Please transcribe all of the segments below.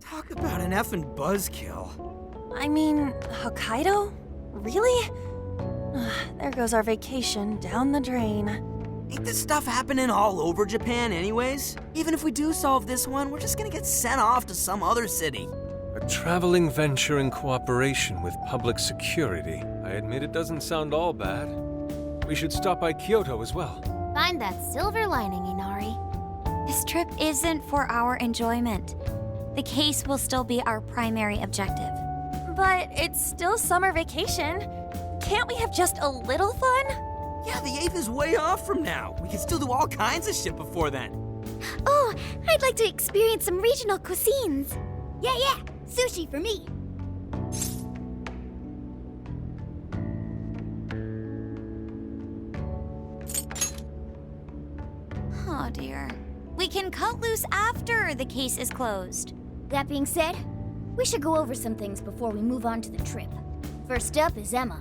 Talk about an effing buzzkill. I mean, Hokkaido? Really? There goes our vacation down the drain. Ain't this stuff happening all over Japan anyways? Even if we do solve this one, we're just gonna get sent off to some other city. A traveling venture in cooperation with public security. I admit it doesn't sound all bad. We should stop by Kyoto as well. Find that silver lining, Inari. This trip isn't for our enjoyment. The case will still be our primary objective. But it's still summer vacation. Can't we have just a little fun? Yeah, the 8th is way off from now. We can still do all kinds of shit before then. Oh, I'd like to experience some regional cuisines. Yeah, sushi for me. Oh dear. We can cut loose after the case is closed. That being said, we should go over some things before we move on to the trip. First up is Emma.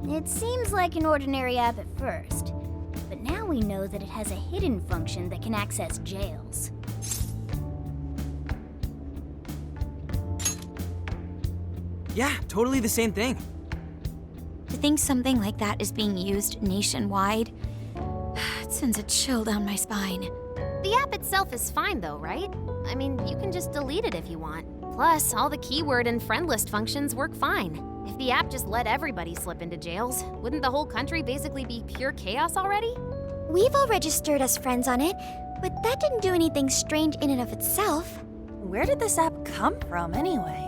It seems like an ordinary app at first, but now we know that it has a hidden function that can access jails. Yeah, totally the same thing. To think something like that is being used nationwide, it sends a chill down my spine. The app itself is fine though, right? I mean, you can just delete it if you want. Plus, all the keyword and friend list functions work fine. If the app just let everybody slip into jails, wouldn't the whole country basically be pure chaos already? We've all registered as friends on it, but that didn't do anything strange in and of itself. Where did this app come from, anyway?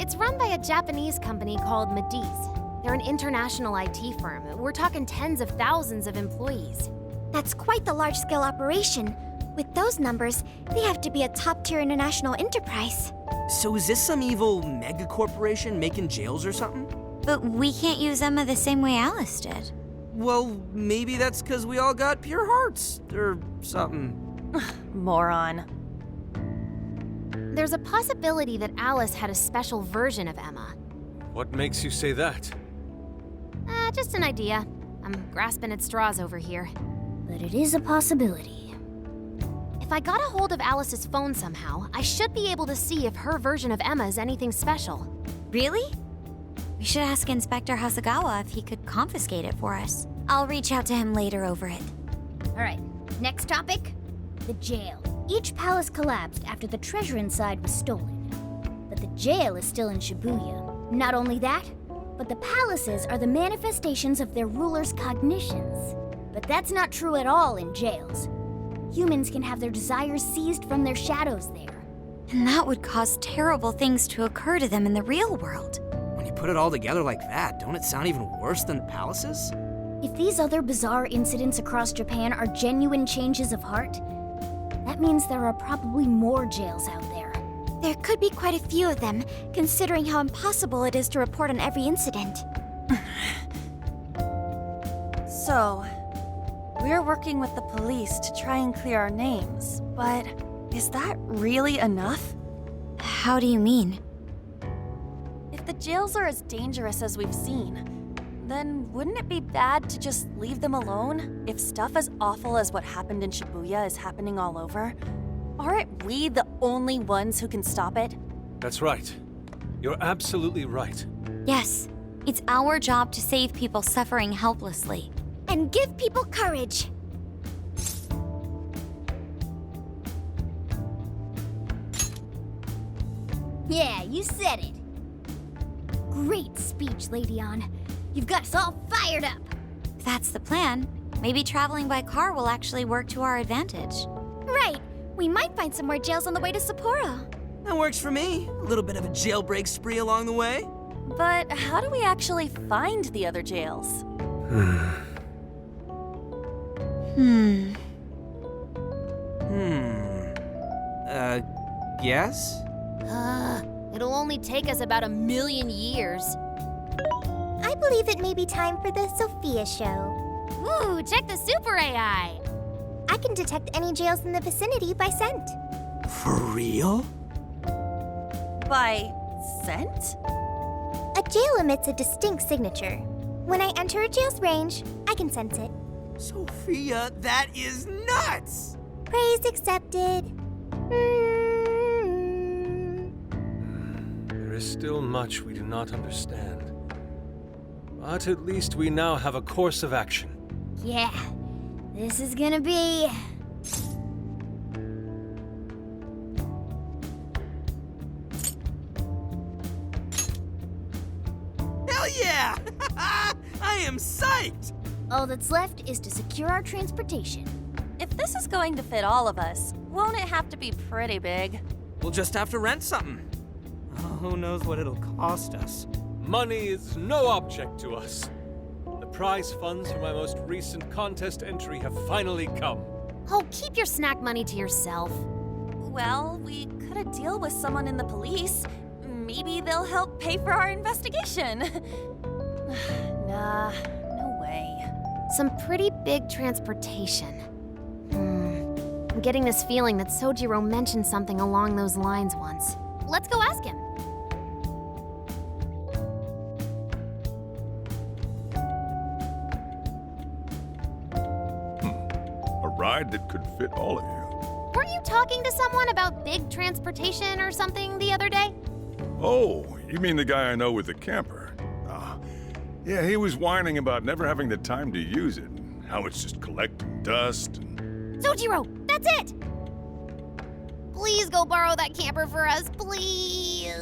It's run by a Japanese company called Mediz. They're an international IT firm. We're talking tens of thousands of employees. That's quite the large-scale operation. With those numbers, they have to be a top-tier international enterprise. So is this some evil mega corporation making jails or something? But we can't use Emma the same way Alice did. Well, maybe that's because we all got pure hearts, or something. Moron. There's a possibility that Alice had a special version of Emma. What makes you say that? Just an idea. I'm grasping at straws over here. But it is a possibility. If I got a hold of Alice's phone somehow, I should be able to see if her version of Emma is anything special. Really? We should ask Inspector Hasegawa if he could confiscate it for us. I'll reach out to him later over it. Alright, next topic. The jail. Each palace collapsed after the treasure inside was stolen. But the jail is still in Shibuya. Not only that, but the palaces are the manifestations of their rulers' cognitions. But that's not true at all in jails. Humans can have their desires seized from their shadows there. And that would cause terrible things to occur to them in the real world. When you put it all together like that, don't it sound even worse than the palaces? If these other bizarre incidents across Japan are genuine changes of heart, that means there are probably more jails out there. There could be quite a few of them, considering how impossible it is to report on every incident. So, we're working with the police to try and clear our names, but is that really enough? How do you mean? If the jails are as dangerous as we've seen, then wouldn't it be bad to just leave them alone if stuff as awful as what happened in Shibuya is happening all over? Aren't we the only ones who can stop it? That's right. You're absolutely right. Yes, it's our job to save people suffering helplessly. And give people courage. Yeah, you said it. Great speech, Lady An. You've got us all fired up. If that's the plan, maybe traveling by car will actually work to our advantage. Right. We might find some more jails on the way to Sapporo. That works for me. A little bit of a jailbreak spree along the way. But how do we actually find the other jails? Yes? It'll only take us about 1,000,000 years. I believe it may be time for the Sophia show. Ooh, check the super AI! I can detect any jails in the vicinity by scent. For real? By scent? A jail emits a distinct signature. When I enter a jail's range, I can sense it. Sophia, that is nuts! Praise accepted. is still much we do not understand. But at least we now have a course of action. Yeah, this is gonna be... Hell yeah! I am psyched! All that's left is to secure our transportation. If this is going to fit all of us, won't it have to be pretty big? We'll just have to rent something. Oh, who knows what it'll cost us? Money is no object to us. The prize funds for my most recent contest entry have finally come. Oh, keep your snack money to yourself. Well, we could a deal with someone in the police. Maybe they'll help pay for our investigation. Nah, no way. Some pretty big transportation. I'm getting this feeling that Sojiro mentioned something along those lines once. Let's go ask him. A ride that could fit all of you. Weren't you talking to someone about big transportation or something the other day? Oh, you mean the guy I know with the camper? Yeah, he was whining about never having the time to use it, and how it's just collecting dust and... Sojiro, that's it! Please go borrow that camper for us, please.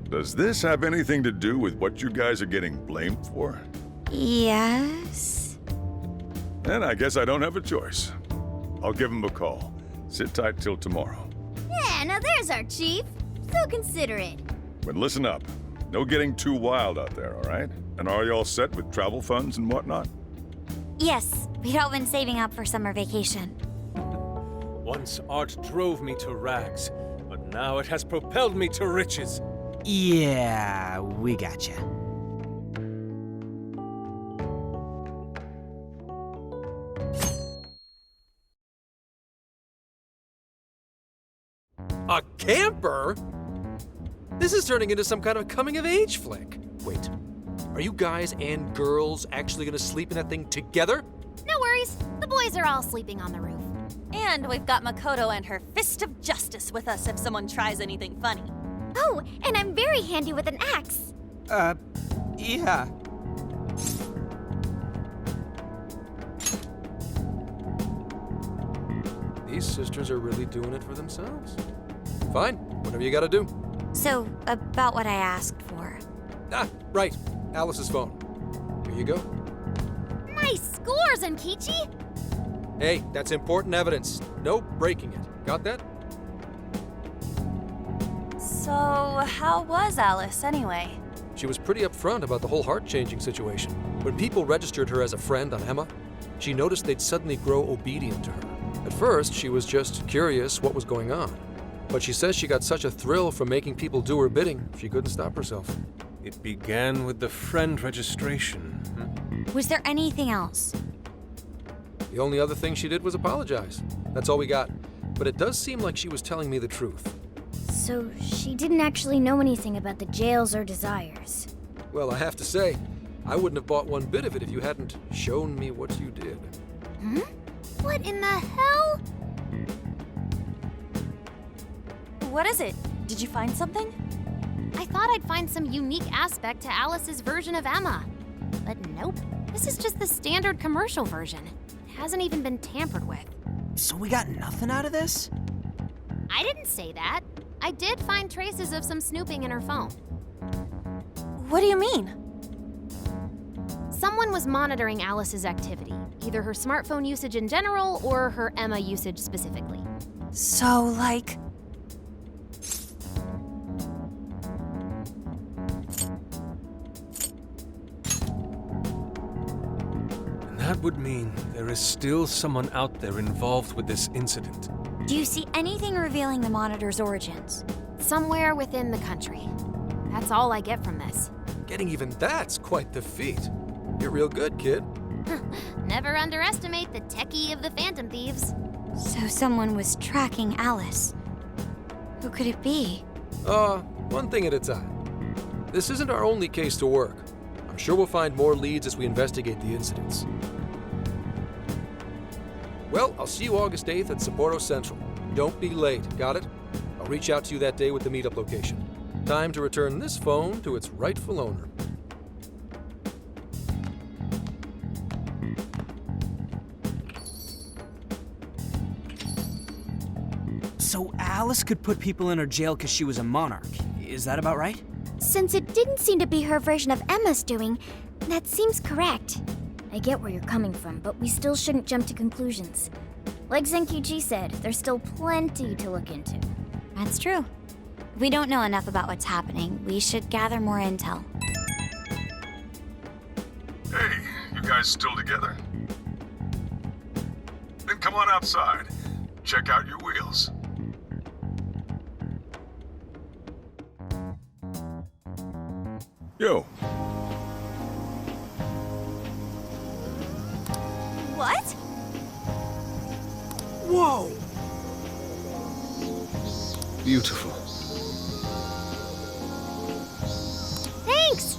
Does this have anything to do with what you guys are getting blamed for? Yes? Then I guess I don't have a choice. I'll give him a call. Sit tight till tomorrow. Yeah, now there's our chief. So considerate. But listen up. No getting too wild out there, all right? And are you all set with travel funds and whatnot? Yes, we'd all been saving up for summer vacation. Once art drove me to rags, but now it has propelled me to riches. Yeah, we gotcha. A camper? This is turning into some kind of coming-of-age flick. Wait, are you guys and girls actually gonna sleep in that thing together? No worries, the boys are all sleeping on the roof. And we've got Makoto and her fist of justice with us if someone tries anything funny. Oh, and I'm very handy with an axe. Yeah. These sisters are really doing it for themselves. Fine, whatever you gotta do. So, about what I asked for. Ah, right, Alice's phone. Here you go. Nice scores, Enkichi! Hey, that's important evidence. No breaking it. Got that? So, how was Alice anyway? She was pretty upfront about the whole heart-changing situation. When people registered her as a friend on Emma, she noticed they'd suddenly grow obedient to her. At first, she was just curious what was going on. But she says she got such a thrill from making people do her bidding, she couldn't stop herself. It began with the friend registration. Was there anything else? The only other thing she did was apologize. That's all we got. But it does seem like she was telling me the truth. So she didn't actually know anything about the jails or desires. Well, I have to say, I wouldn't have bought one bit of it if you hadn't shown me what you did. What in the hell? What is it? Did you find something? I thought I'd find some unique aspect to Alice's version of Emma. But nope, this is just the standard commercial version. It hasn't even been tampered with. So we got nothing out of this? I didn't say that. I did find traces of some snooping in her phone. What do you mean? Someone was monitoring Alice's activity, either her smartphone usage in general or her Emma usage specifically. So, like... And that would mean there is still someone out there involved with this incident. Do you see anything revealing the monitor's origins? Somewhere within the country. That's all I get from this. Getting even that's quite the feat. You're real good, kid. Never underestimate the techie of the Phantom Thieves. So someone was tracking Alice. Who could it be? One thing at a time. This isn't our only case to work. I'm sure we'll find more leads as we investigate the incidents. Well, I'll see you August 8th at Sapporo Central. Don't be late, got it? I'll reach out to you that day with the meetup location. Time to return this phone to its rightful owner. So Alice could put people in her jail because she was a monarch. Is that about right? Since it didn't seem to be her version of Emma's doing, that seems correct. I get where you're coming from, but we still shouldn't jump to conclusions. Like Zenkichi said, there's still plenty to look into. That's true. If we don't know enough about what's happening, we should gather more intel. Hey, you guys still together? Then come on outside. Check out your wheels. Yo. What? Whoa! Beautiful. Thanks!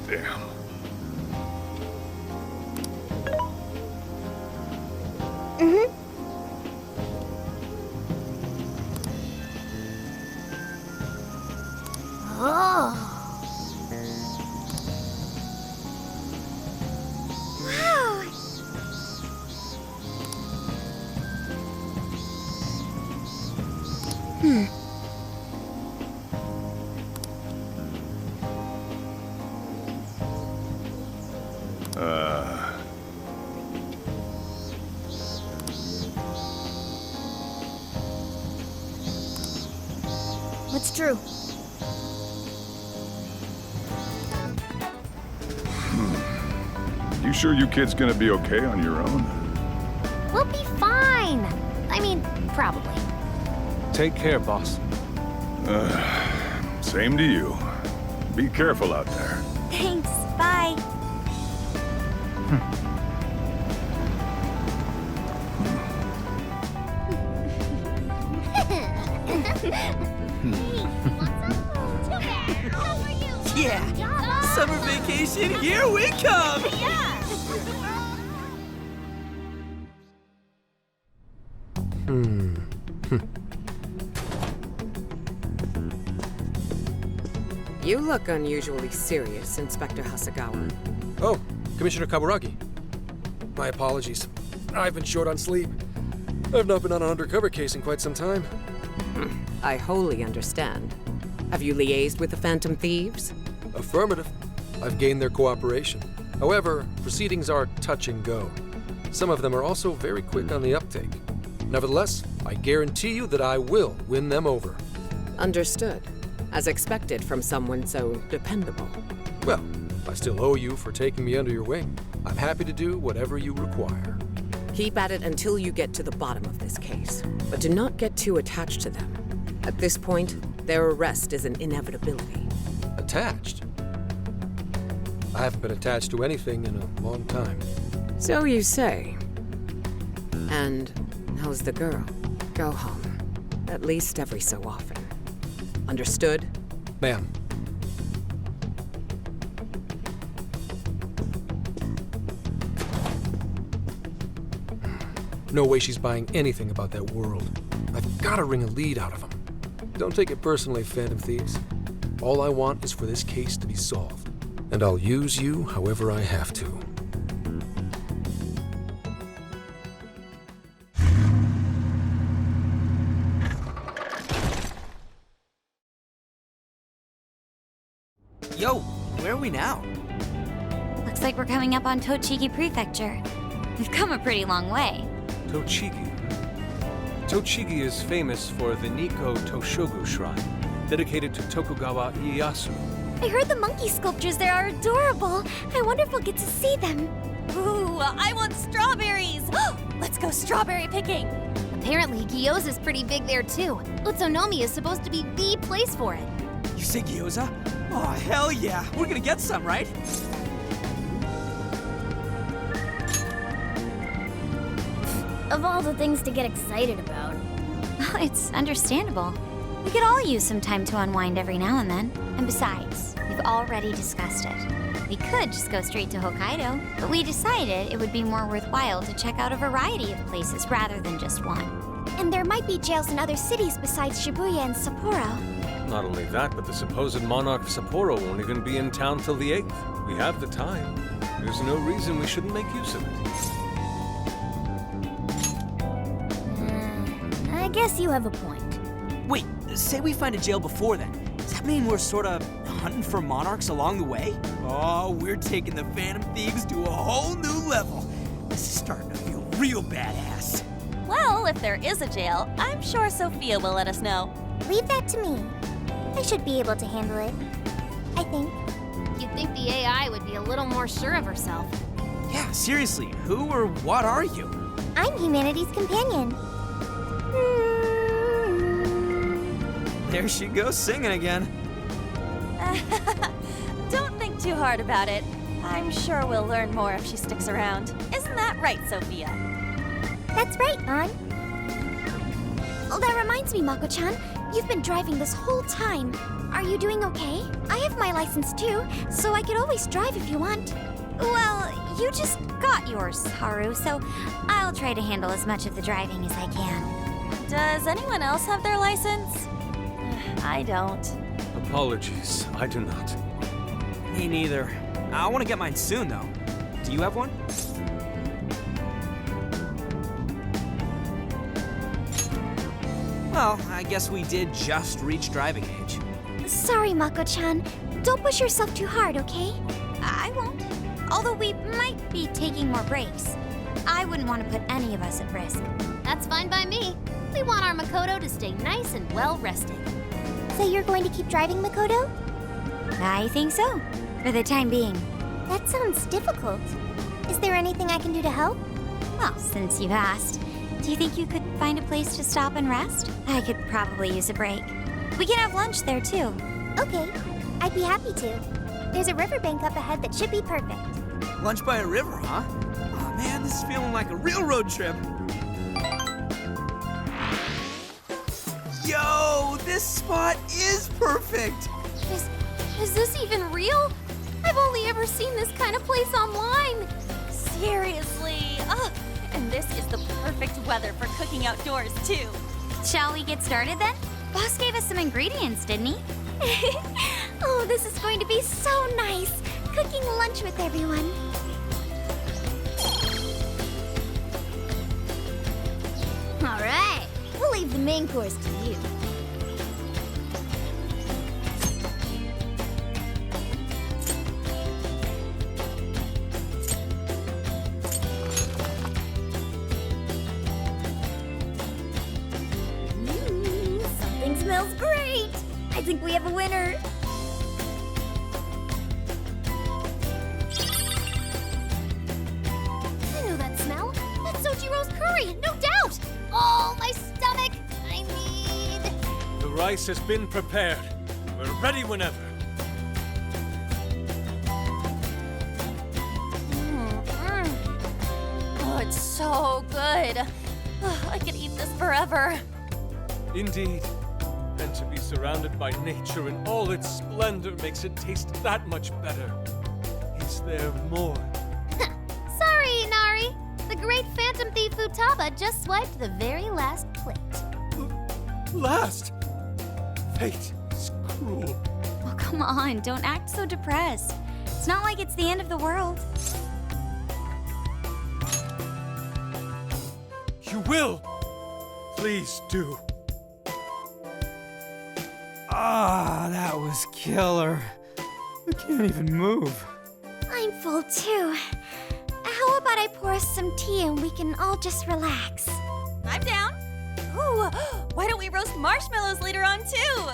Damn. Oh. Wow. What's true? You sure you kids gonna be okay on your own? We'll be fine. I mean, probably. Take care, boss. Same to you. Be careful out there. Thanks, bye. Yeah! Summer vacation, here we come! You look unusually serious, Inspector Hasagawa. Oh, Commissioner Kaburagi. My apologies. I've been short on sleep. I've not been on an undercover case in quite some time. I wholly understand. Have you liaised with the Phantom Thieves? Affirmative. I've gained their cooperation. However, proceedings are touch and go. Some of them are also very quick on the uptake. Nevertheless, I guarantee you that I will win them over. Understood. As expected from someone so dependable. Well, I still owe you for taking me under your wing. I'm happy to do whatever you require. Keep at it until you get to the bottom of this case. But do not get too attached to them. At this point, their arrest is an inevitability. Attached? I haven't been attached to anything in a long time. So you say. And how's the girl? Go home. At least every so often. Understood? Ma'am. No way she's buying anything about that world. I've got to wring a lead out of them. Don't take it personally, Phantom Thieves. All I want is for this case to be solved. And I'll use you however I have to. Yo, where are we now? Looks like we're coming up on Tochigi Prefecture. We've come a pretty long way. Tochigi. Tochigi is famous for the Nikko Toshogu Shrine, dedicated to Tokugawa Ieyasu. I heard the monkey sculptures there are adorable. I wonder if we'll get to see them. Ooh, I want strawberries! Let's go strawberry picking! Apparently, gyoza's pretty big there too. Utsunomi is supposed to be the place for it. You say gyoza? Oh, hell yeah! We're gonna get some, right? Of all the things to get excited about. It's understandable. We could all use some time to unwind every now and then. And besides, we've already discussed it. We could just go straight to Hokkaido, but we decided it would be more worthwhile to check out a variety of places rather than just one. And there might be jails in other cities besides Shibuya and Sapporo. Not only that, but the supposed monarch of Sapporo won't even be in town till the 8th. We have the time. There's no reason we shouldn't make use of it. I guess you have a point. Wait, say we find a jail before then. Does that mean we're sorta hunting for monarchs along the way? Oh, we're taking the Phantom Thieves to a whole new level. This is starting to feel real badass. Well, if there is a jail, I'm sure Sophia will let us know. Leave that to me. I should be able to handle it. I think. You'd think the AI would be a little more sure of herself. Yeah, seriously, who or what are you? I'm humanity's companion. There she goes singing again. Don't think too hard about it. I'm sure we'll learn more if she sticks around. Isn't that right, Sophia? That's right, An. Oh, that reminds me, Mako-chan. You've been driving this whole time. Are you doing okay? I have my license too, so I could always drive if you want. Well, you just got yours, Haru, so I'll try to handle as much of the driving as I can. Does anyone else have their license? I don't. Apologies, I do not. Me neither. I want to get mine soon, though. Do you have one? Well, I guess we did just reach driving age. Sorry, Mako-chan. Don't push yourself too hard, okay? I won't. Although we might be taking more breaks. I wouldn't want to put any of us at risk. That's fine by me. We want our Makoto to stay nice and well rested. So you're going to keep driving, Makoto? I think so, for the time being. That sounds difficult. Is there anything I can do to help? Well, since you've asked, do you think you could find a place to stop and rest? I could probably use a break. We can have lunch there, too. Okay, I'd be happy to. There's a riverbank up ahead that should be perfect. Lunch by a river, huh? Oh man, this is feeling like a real road trip. Yo, this spot is perfect. Is this even real? I've only ever seen this kind of place online. Seriously. Ugh. And this is the perfect weather for cooking outdoors, too. Shall we get started then? Boss gave us some ingredients, didn't he? Oh, this is going to be so nice. Cooking lunch with everyone. All right, we'll leave the main course to you. Something smells great. I think we have a winner. I know that smell. That's Sojiro's curry, no doubt. Oh, my stomach. I need... The rice has been prepared. We're ready whenever. Oh, it's so good. Ugh, I could eat this forever. Indeed. And to be surrounded by nature in all its splendor makes it taste that much better. Is there more? Sorry, Inari. The great phantom thief Futaba just swiped the very last plate. Last! Fate is cruel. Oh, come on, don't act so depressed. It's not like it's the end of the world. You will! Please do. Ah, that was killer. I can't even move. I'm full too. How about I pour us some tea and we can all just relax? I'm down. Ooh, why don't we roast marshmallows later on, too?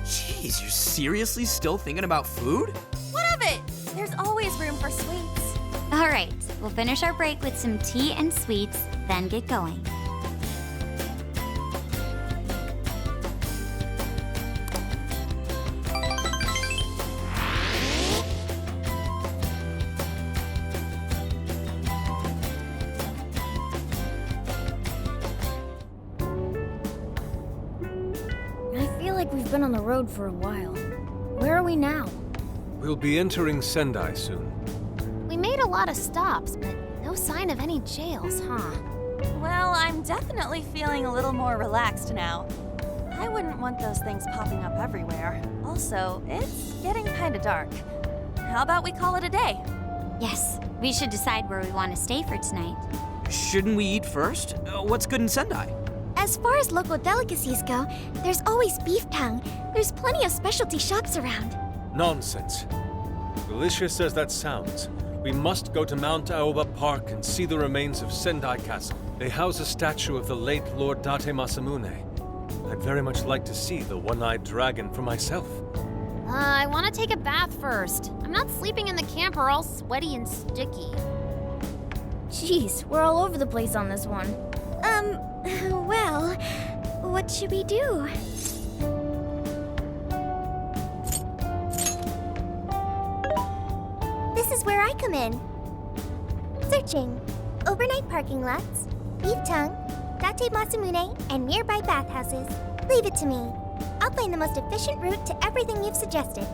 Jeez, you're seriously still thinking about food? What of it? There's always room for sweets. All right, we'll finish our break with some tea and sweets, then get going. I feel like we've been on the road for a while. Where are we now? We'll be entering Sendai soon. We made a lot of stops, but no sign of any jails, huh? Well, I'm definitely feeling a little more relaxed now. I wouldn't want those things popping up everywhere. Also, it's getting kinda dark. How about we call it a day? Yes, we should decide where we want to stay for tonight. Shouldn't we eat first? What's good in Sendai? As far as local delicacies go, there's always beef tongue. There's plenty of specialty shops around. Nonsense. Delicious as that sounds, we must go to Mount Aoba Park and see the remains of Sendai Castle. They house a statue of the late Lord Date Masamune. I'd very much like to see the one-eyed dragon for myself. I want to take a bath first. I'm not sleeping in the camper all sweaty and sticky. Jeez, we're all over the place on this one. Well, what should we do? This is where I come in. Searching. Overnight parking lots, beef tongue, Date Masamune, and nearby bathhouses. Leave it to me. I'll find the most efficient route to everything you've suggested.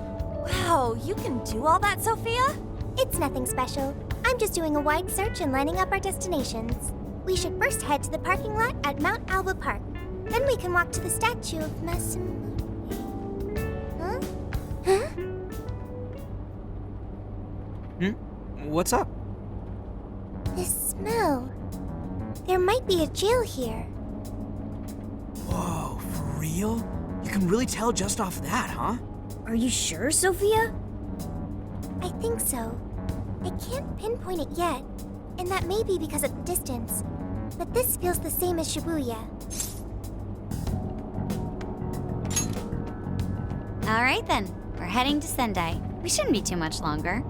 Wow, you can do all that, Sophia? It's nothing special. I'm just doing a wide search and lining up our destinations. We should first head to the parking lot at Mount Alba Park. Then we can walk to the statue of Masamune. Huh? Huh? What's up? This smell. There might be a jail here. Whoa, for real? You can really tell just off that, huh? Are you sure, Sophia? I think so. I can't pinpoint it yet, and that may be because of the distance. But this feels the same as Shibuya. All right then, we're heading to Sendai. We shouldn't be too much longer.